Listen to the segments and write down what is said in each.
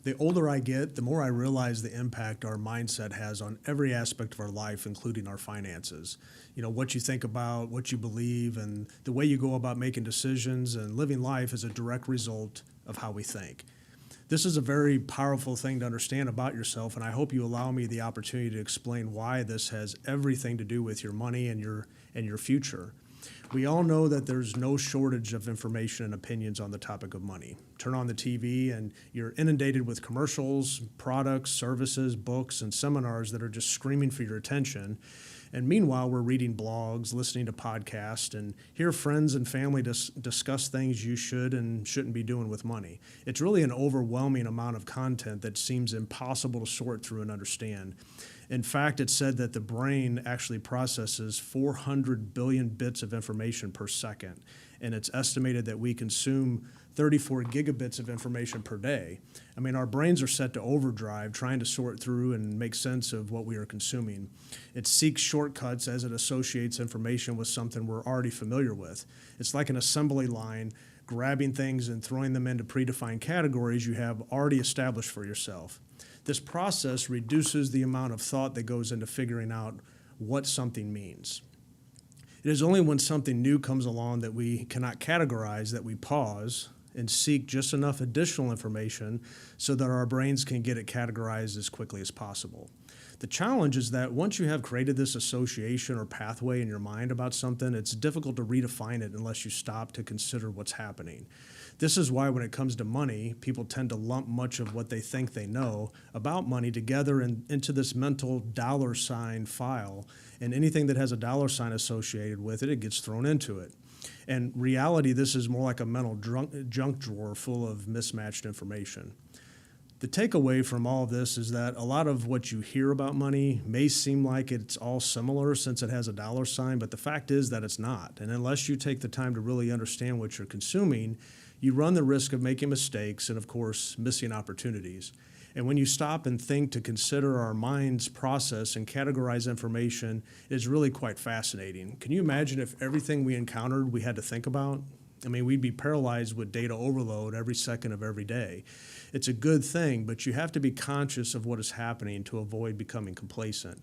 The older I get, the more I realize the impact our mindset has on every aspect of our life, including our finances. You know, what you think about, what you believe, and the way you go about making decisions and living life is a direct result of how we think. This is a very powerful thing to understand about yourself, and I hope you allow me the opportunity to explain why this has everything to do with your money and your future. We all know that there's no shortage of information and opinions on the topic of money. Turn on the TV and you're inundated with commercials, products, services, books, and seminars that are just screaming for your attention. And meanwhile, we're reading blogs, listening to podcasts, and hear friends and family discuss things you should and shouldn't be doing with money. It's really an overwhelming amount of content that seems impossible to sort through and understand. In fact, it's said that the brain actually processes 400 billion bits of information per second, and it's estimated that we consume 34 gigabits of information per day. I mean, our brains are set to overdrive, trying to sort through and make sense of what we are consuming. It seeks shortcuts as it associates information with something we're already familiar with. It's like an assembly line, grabbing things and throwing them into predefined categories you have already established for yourself. This process reduces the amount of thought that goes into figuring out what something means. It is only when something new comes along that we cannot categorize that we pause and seek just enough additional information so that our brains can get it categorized as quickly as possible. The challenge is that once you have created this association or pathway in your mind about something, it's difficult to redefine it unless you stop to consider what's happening. This is why when it comes to money, people tend to lump much of what they think they know about money together into this mental dollar sign file, and anything that has a dollar sign associated with it, it gets thrown into it. In reality, this is more like a mental junk drawer full of mismatched information. The takeaway from all of this is that a lot of what you hear about money may seem like it's all similar since it has a dollar sign, but the fact is that it's not. And unless you take the time to really understand what you're consuming, you run the risk of making mistakes and, of course, missing opportunities. And when you stop and think to consider our mind's process and categorize information, it is really quite fascinating. Can you imagine if everything we encountered we had to think about? I mean, we'd be paralyzed with data overload every second of every day. It's a good thing, but you have to be conscious of what is happening to avoid becoming complacent.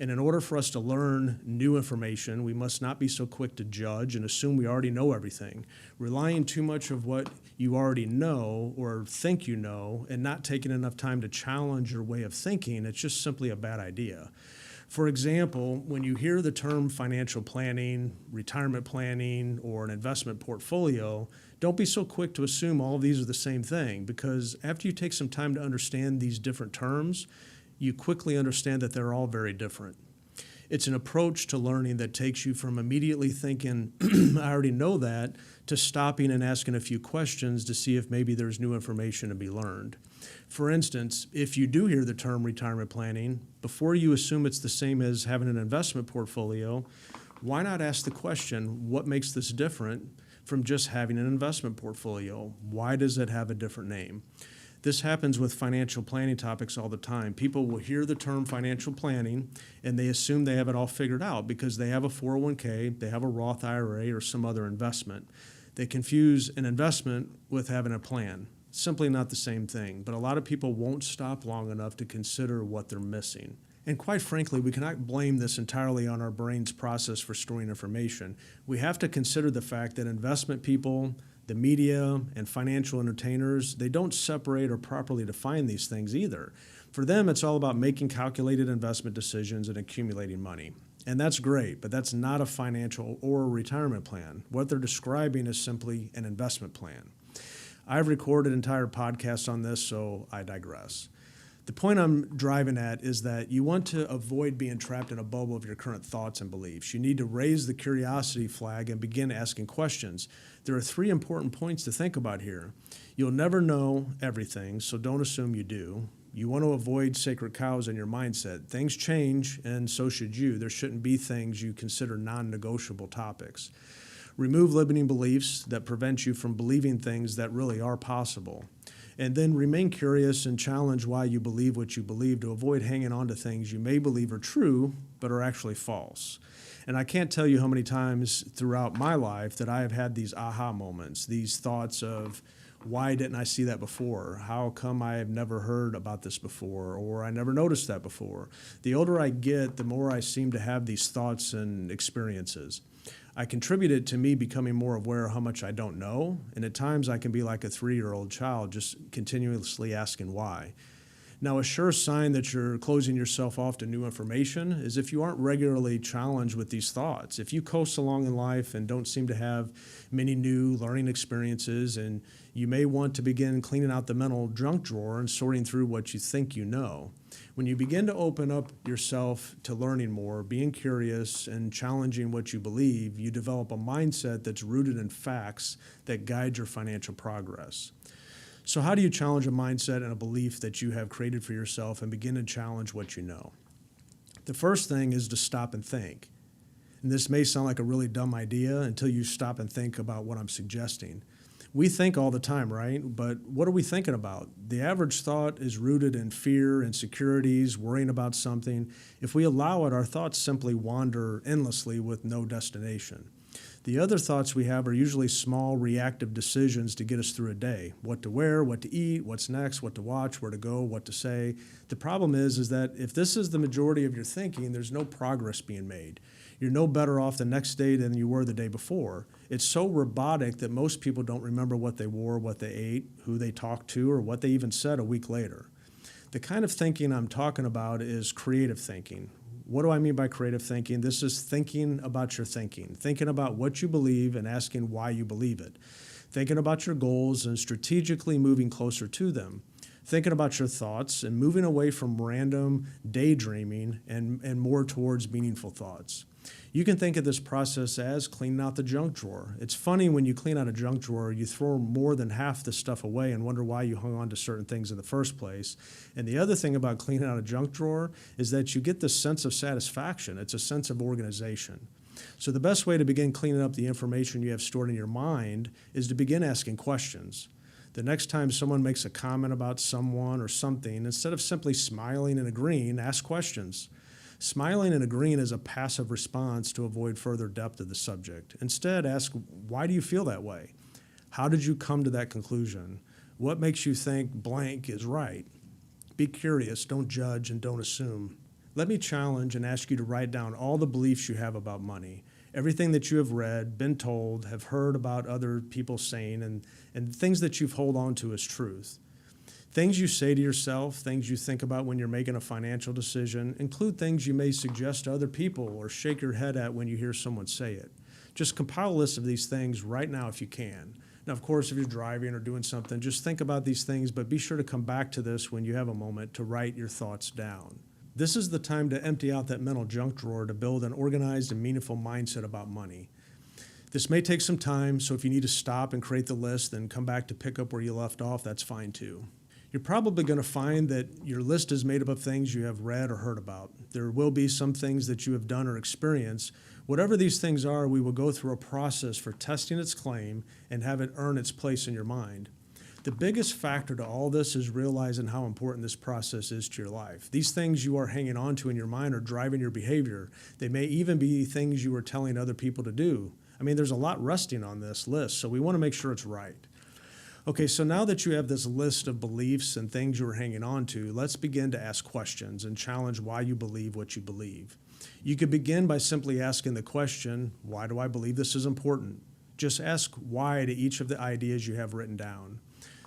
And in order for us to learn new information, we must not be so quick to judge and assume we already know everything. Relying too much of what you already know or think you know and not taking enough time to challenge your way of thinking, it's just simply a bad idea. For example, when you hear the term financial planning, retirement planning, or an investment portfolio, don't be so quick to assume all of these are the same thing, because after you take some time to understand these different terms, you quickly understand that they're all very different. It's an approach to learning that takes you from immediately thinking, I already know that, to stopping and asking a few questions to see if maybe there's new information to be learned. For instance, if you do hear the term retirement planning, before you assume it's the same as having an investment portfolio, why not ask the question, what makes this different from just having an investment portfolio? Why does it have a different name? This happens with financial planning topics all the time. People will hear the term financial planning and they assume they have it all figured out because they have a 401k, they have a Roth IRA, or some other investment. They confuse an investment with having a plan. Simply not the same thing, but a lot of people won't stop long enough to consider what they're missing. And quite frankly, we cannot blame this entirely on our brain's process for storing information. We have to consider the fact that investment people, the media, and financial entertainers, they don't separate or properly define these things either. For them, it's all about making calculated investment decisions and accumulating money. And that's great, but that's not a financial or a retirement plan. What they're describing is simply an investment plan. I've recorded entire podcasts on this, so I digress. The point I'm driving at is that you want to avoid being trapped in a bubble of your current thoughts and beliefs. You need to raise the curiosity flag and begin asking questions. There are 3 important points to think about here. You'll never know everything, so don't assume you do. You want to avoid sacred cows in your mindset. Things change, and so should you. There shouldn't be things you consider non-negotiable topics. Remove limiting beliefs that prevent you from believing things that really are possible. And then remain curious and challenge why you believe what you believe to avoid hanging on to things you may believe are true but are actually false. And I can't tell you how many times throughout my life that I have had these aha moments, these thoughts of, Why didn't I see that before? How come I have never heard about this before, or I never noticed that before? The older I get, the more I seem to have these thoughts and experiences. I contribute it to me becoming more aware of how much I don't know, and at times I can be like a 3-year-old child, just continuously asking why. Now, a sure sign that you're closing yourself off to new information is if you aren't regularly challenged with these thoughts. If you coast along in life and don't seem to have many new learning experiences, and you may want to begin cleaning out the mental junk drawer and sorting through what you think you know. When you begin to open up yourself to learning more, being curious, and challenging what you believe, you develop a mindset that's rooted in facts that guide your financial progress. So how do you challenge a mindset and a belief that you have created for yourself and begin to challenge what you know? The first thing is to stop and think. And this may sound like a really dumb idea until you stop and think about what I'm suggesting. We think all the time, right? But what are we thinking about? The average thought is rooted in fear, insecurities, worrying about something. If we allow it, our thoughts simply wander endlessly with no destination. The other thoughts we have are usually small reactive decisions to get us through a day. What to wear, what to eat, what's next, what to watch, where to go, what to say. The problem is that if this is the majority of your thinking, there's no progress being made. You're no better off the next day than you were the day before. It's so robotic that most people don't remember what they wore, what they ate, who they talked to, or what they even said a week later. The kind of thinking I'm talking about is creative thinking. What do I mean by creative thinking? This is thinking about your thinking about what you believe and asking why you believe it, thinking about your goals and strategically moving closer to them, thinking about your thoughts and moving away from random daydreaming and more towards meaningful thoughts. You can think of this process as cleaning out the junk drawer. It's funny when you clean out a junk drawer, you throw more than half the stuff away and wonder why you hung on to certain things in the first place. And the other thing about cleaning out a junk drawer is that you get this sense of satisfaction. It's a sense of organization. So the best way to begin cleaning up the information you have stored in your mind is to begin asking questions. The next time someone makes a comment about someone or something, instead of simply smiling and agreeing, ask questions. Smiling and agreeing is a passive response to avoid further depth of the subject. Instead, ask, why do you feel that way? How did you come to that conclusion? What makes you think blank is right? Be curious, don't judge, and don't assume. Let me challenge and ask you to write down all the beliefs you have about money, everything that you have read, been told, have heard about other people saying, and things that you've hold on to as truth. Things you say to yourself, things you think about when you're making a financial decision, include things you may suggest to other people or shake your head at when you hear someone say it. Just compile a list of these things right now if you can. Now, of course, if you're driving or doing something, just think about these things, but be sure to come back to this when you have a moment to write your thoughts down. This is the time to empty out that mental junk drawer to build an organized and meaningful mindset about money. This may take some time, so if you need to stop and create the list and come back to pick up where you left off, that's fine too. You're probably going to find that your list is made up of things you have read or heard about. There will be some things that you have done or experienced. Whatever these things are, we will go through a process for testing its claim and have it earn its place in your mind. The biggest factor to all this is realizing how important this process is to your life. These things you are hanging on to in your mind are driving your behavior. They may even be things you are telling other people to do. I mean, there's a lot resting on this list, so we want to make sure it's right. Okay, so now that you have this list of beliefs and things you are hanging on to, let's begin to ask questions and challenge why you believe what you believe. You could begin by simply asking the question, why do I believe this is important? Just ask why to each of the ideas you have written down.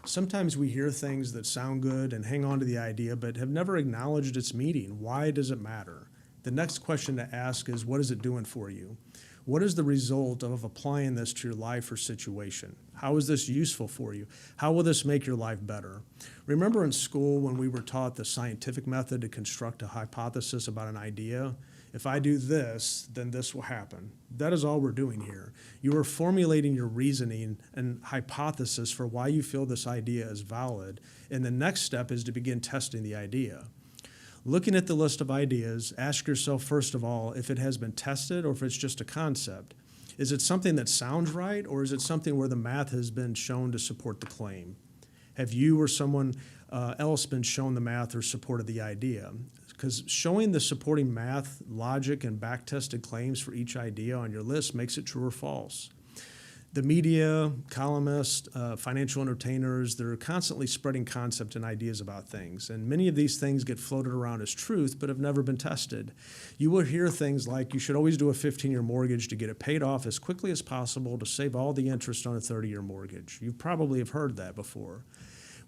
Sometimes we hear things that sound good and hang on to the idea, but have never acknowledged its meaning. Why does it matter? The next question to ask is, what is it doing for you? What is the result of applying this to your life or situation? How is this useful for you? How will this make your life better? Remember in school when we were taught the scientific method to construct a hypothesis about an idea? If I do this, then this will happen. That is all we're doing here. You are formulating your reasoning and hypothesis for why you feel this idea is valid, and the next step is to begin testing the idea. Looking at the list of ideas, ask yourself first of all if it has been tested or if it's just a concept. Is it something that sounds right, or is it something where the math has been shown to support the claim? Have you or someone else been shown the math or supported the idea? Because showing the supporting math, logic, and back-tested claims for each idea on your list makes it true or false. The media, columnists, financial entertainers, they're constantly spreading concepts and ideas about things. And many of these things get floated around as truth, but have never been tested. You will hear things like you should always do a 15-year mortgage to get it paid off as quickly as possible to save all the interest on a 30-year mortgage. You probably have heard that before.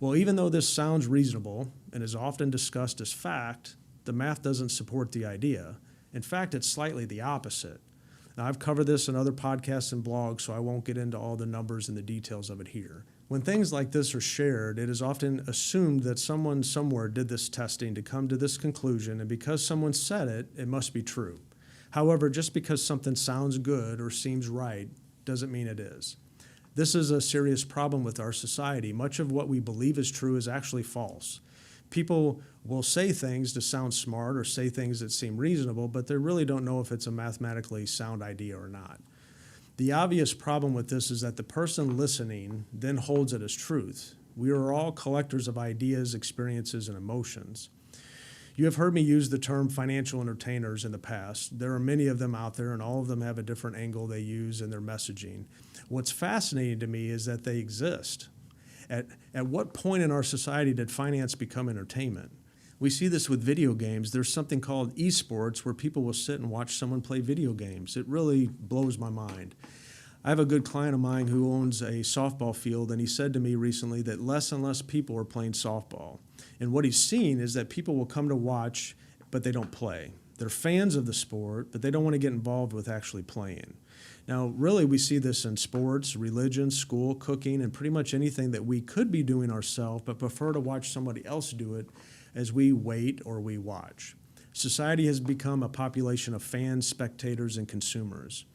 Well, even though this sounds reasonable and is often discussed as fact, the math doesn't support the idea. In fact, it's slightly the opposite. Now, I've covered this in other podcasts and blogs, so I won't get into all the numbers and the details of it here. When things like this are shared, it is often assumed that someone somewhere did this testing to come to this conclusion, and because someone said it, it must be true. However, just because something sounds good or seems right doesn't mean it is. This is a serious problem with our society. Much of what we believe is true is actually false. People will say things to sound smart or say things that seem reasonable, but they really don't know if it's a mathematically sound idea or not. The obvious problem with this is that the person listening then holds it as truth. We are all collectors of ideas, experiences, and emotions. You have heard me use the term financial entertainers in the past. There are many of them out there, and all of them have a different angle they use in their messaging. What's fascinating to me is that they exist. At what point in our society did finance become entertainment? We see this with video games. There's something called esports where people will sit and watch someone play video games. It really blows my mind. I have a good client of mine who owns a softball field, and he said to me recently that less and less people are playing softball. And what he's seen is that people will come to watch, but they don't play. They're fans of the sport, but they don't want to get involved with actually playing. Now, really, we see this in sports, religion, school, cooking, and pretty much anything that we could be doing ourselves, but prefer to watch somebody else do it as we wait or we watch. Society has become a population of fans, spectators, and consumers.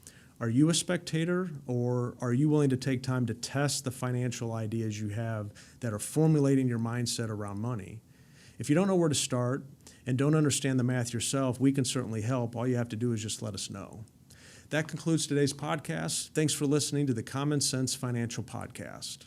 Are you a spectator, or are you willing to take time to test the financial ideas you have that are formulating your mindset around money? If you don't know where to start and don't understand the math yourself, we can certainly help. All you have to do is just let us know. That concludes today's podcast. Thanks for listening to the Common Sense Financial Podcast.